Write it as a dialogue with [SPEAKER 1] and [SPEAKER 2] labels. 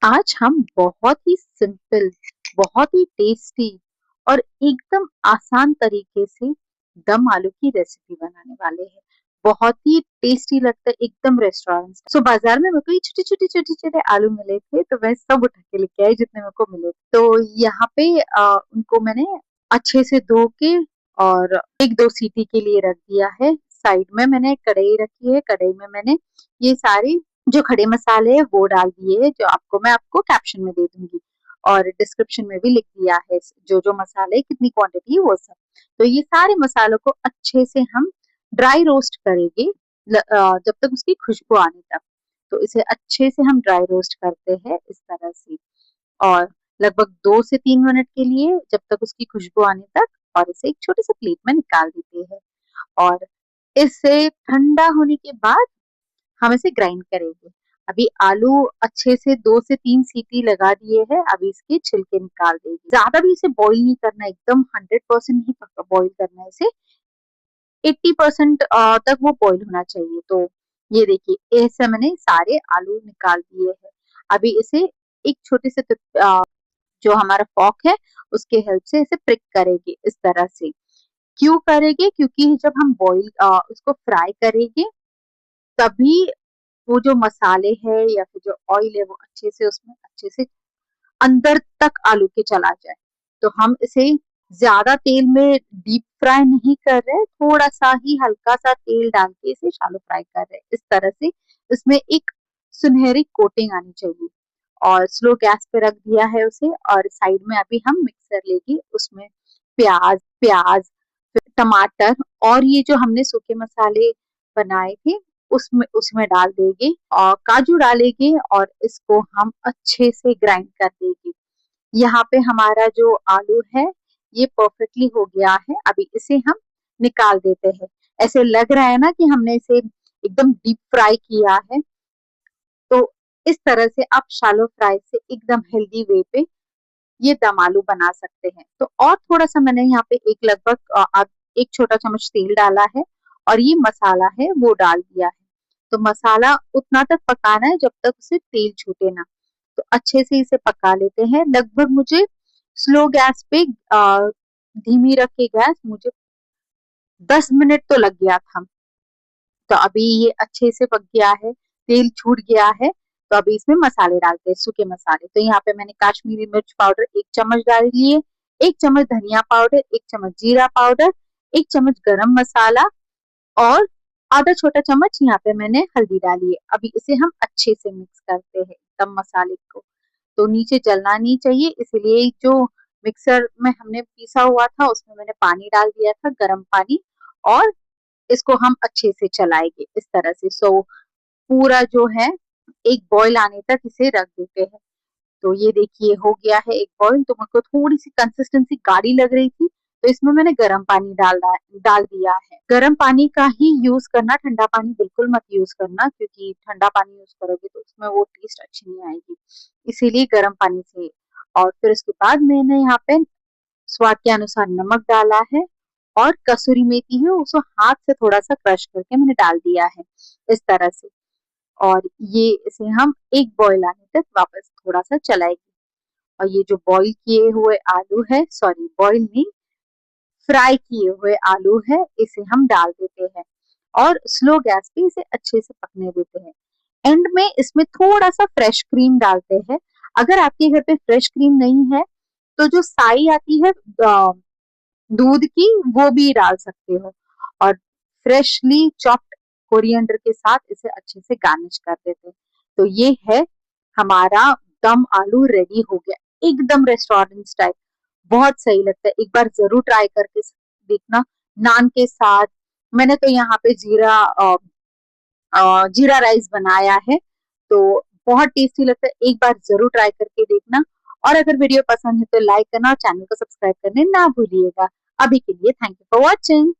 [SPEAKER 1] आज हम बहुत ही सिंपल, बहुत ही टेस्टी और एकदम आसान तरीके से दम आलू की रेसिपी बनाने वाले हैं। बहुत ही टेस्टी लगता है, एकदम रेस्टोरेंट। बाजार में मेरे को ये छोटे छोटे आलू मिले थे, तो मैं सब उठा के लेके आई जितने मेरे को मिले। तो यहाँ पे उनको मैंने अच्छे से धो के और एक दो सीटी के लिए रख दिया है। साइड में मैंने कढ़ाई रखी है, कढ़ाई में मैंने ये सारी जो खड़े मसाले है वो डाल दिए है, जो मैं आपको कैप्शन में दे दूंगी और डिस्क्रिप्शन में भी लिख दिया है जो जो मसाले कितनी क्वांटिटी वो सब। तो ये सारे मसालों को अच्छे से हम ड्राई रोस्ट करेंगे जब तक उसकी खुशबू आने तक। तो इसे अच्छे से हम ड्राई रोस्ट करते हैं इस तरह से, और लगभग 2 से 3 मिनट के लिए, जब तक उसकी खुशबू आने तक। और इसे एक छोटे से प्लेट में निकाल देते हैं और इसे ठंडा होने के बाद हम इसे ग्राइंड करेंगे। अभी आलू अच्छे से 2 से 3 सीटी लगा दिए हैं, अभी इसके छिलके निकाल देंगे। ज्यादा भी इसे बॉईल नहीं करना, एकदम 100% नहीं बॉईल करना है इसे। 80% तक वो बॉईल होना चाहिए। तो ये देखिए, ऐसे मैंने सारे आलू निकाल दिए हैं। अभी इसे एक छोटे से जो हमारा फॉक है उसके हेल्प से इसे प्रिक करेंगे इस तरह से। क्यों करेंगे? क्योंकि जब हम बॉईल उसको फ्राई करेंगे तभी वो जो मसाले है या फिर जो ऑयल है वो अच्छे से उसमें अच्छे से अंदर तक आलू के चला जाए। तो हम इसे ज्यादा तेल में डीप फ्राई नहीं कर रहे, थोड़ा सा ही हल्का सा तेल डाल के इसे शैलो फ्राई कर रहे हैं इस तरह से। इसमें एक सुनहरी कोटिंग आनी चाहिए। और स्लो गैस पे रख दिया है उसे, और साइड में अभी हम मिक्सर लेके उसमें प्याज प्याज टमाटर और ये जो हमने सूखे मसाले बनाए थे उसमें उसमें डाल देंगे और काजू डालेंगे और इसको हम अच्छे से ग्राइंड कर देंगे। यहाँ पे हमारा जो आलू है ये परफेक्टली हो गया है। अभी इसे हम निकाल देते हैं। ऐसे लग रहा है ना कि हमने इसे एकदम डीप फ्राई किया है। तो इस तरह से आप शैलो फ्राई से एकदम हेल्दी वे पे ये दम आलू बना सकते हैं। तो और थोड़ा सा मैंने यहाँ पे एक लगभग एक छोटा चम्मच तेल डाला है और ये मसाला है वो डाल दिया है। तो मसाला उतना तक पकाना है जब तक उसे तेल छूटे ना। तो अच्छे से इसे पका लेते हैं। लगभग मुझे स्लो गैस पे धीमी रख के गैस मुझे 10 मिनट तो लग गया था। तो अभी ये अच्छे से पक गया है, तेल छूट गया है। तो अभी इसमें मसाले डालते हैं, सूखे मसाले। तो यहाँ पे मैंने काश्मीरी मिर्च पाउडर 1 चम्मच डाल लिए, 1 चम्मच धनिया पाउडर, 1 चम्मच जीरा पाउडर, 1 चम्मच गरम मसाला और आधा छोटा चम्मच यहाँ पे मैंने हल्दी डाली है। अभी इसे हम अच्छे से मिक्स करते हैं एकदम मसाले को। तो नीचे जलना नहीं चाहिए, इसलिए जो मिक्सर में हमने पीसा हुआ था उसमें मैंने पानी डाल दिया था, गर्म पानी। और इसको हम अच्छे से चलाएंगे इस तरह से। पूरा जो है एक बॉईल आने तक इसे रख देते हैं। तो ये देखिए हो गया है एक बॉईल। तो मुझको थोड़ी सी कंसिस्टेंसी गाढ़ी लग रही थी, तो इसमें मैंने गर्म पानी डाल दिया है। गर्म पानी का ही यूज करना, ठंडा पानी बिल्कुल मत यूज करना, क्योंकि ठंडा पानी यूज करोगे तो उसमें वो टेस्ट अच्छी नहीं आएगी। इसीलिए गर्म पानी से। और फिर उसके बाद मैंने यहाँ पे स्वाद के अनुसार नमक डाला है और कसूरी मेथी है उसको हाथ से थोड़ा सा क्रश करके मैंने डाल दिया है इस तरह से। और ये इसे हम एक बॉईल आने तक वापस थोड़ा सा चलाएंगे। और ये जो बॉईल किए हुए आलू है, सॉरी बॉईल नहीं, फ्राई किए हुए आलू है, इसे हम डाल देते हैं और स्लो गैस पे इसे अच्छे से पकने देते हैं। एंड में इसमें थोड़ा सा फ्रेश क्रीम डालते हैं। अगर आपके घर पे फ्रेश क्रीम नहीं है तो जो साई आती है दूध की, वो भी डाल सकते हो। और फ्रेशली चॉप्ड कोरिएंडर के साथ इसे अच्छे से गार्निश कर देते हैं। तो ये है हमारा दम आलू रेडी हो गया, एकदम रेस्टोरेंट स्टाइल। बहुत सही लगता है, एक बार जरूर ट्राई करके देखना नान के साथ। मैंने तो यहाँ पे जीरा राइस बनाया है, तो बहुत टेस्टी लगता है। एक बार जरूर ट्राई करके देखना। और अगर वीडियो पसंद है तो लाइक करना और चैनल को सब्सक्राइब करने ना भूलिएगा। अभी के लिए थैंक यू फॉर वॉचिंग।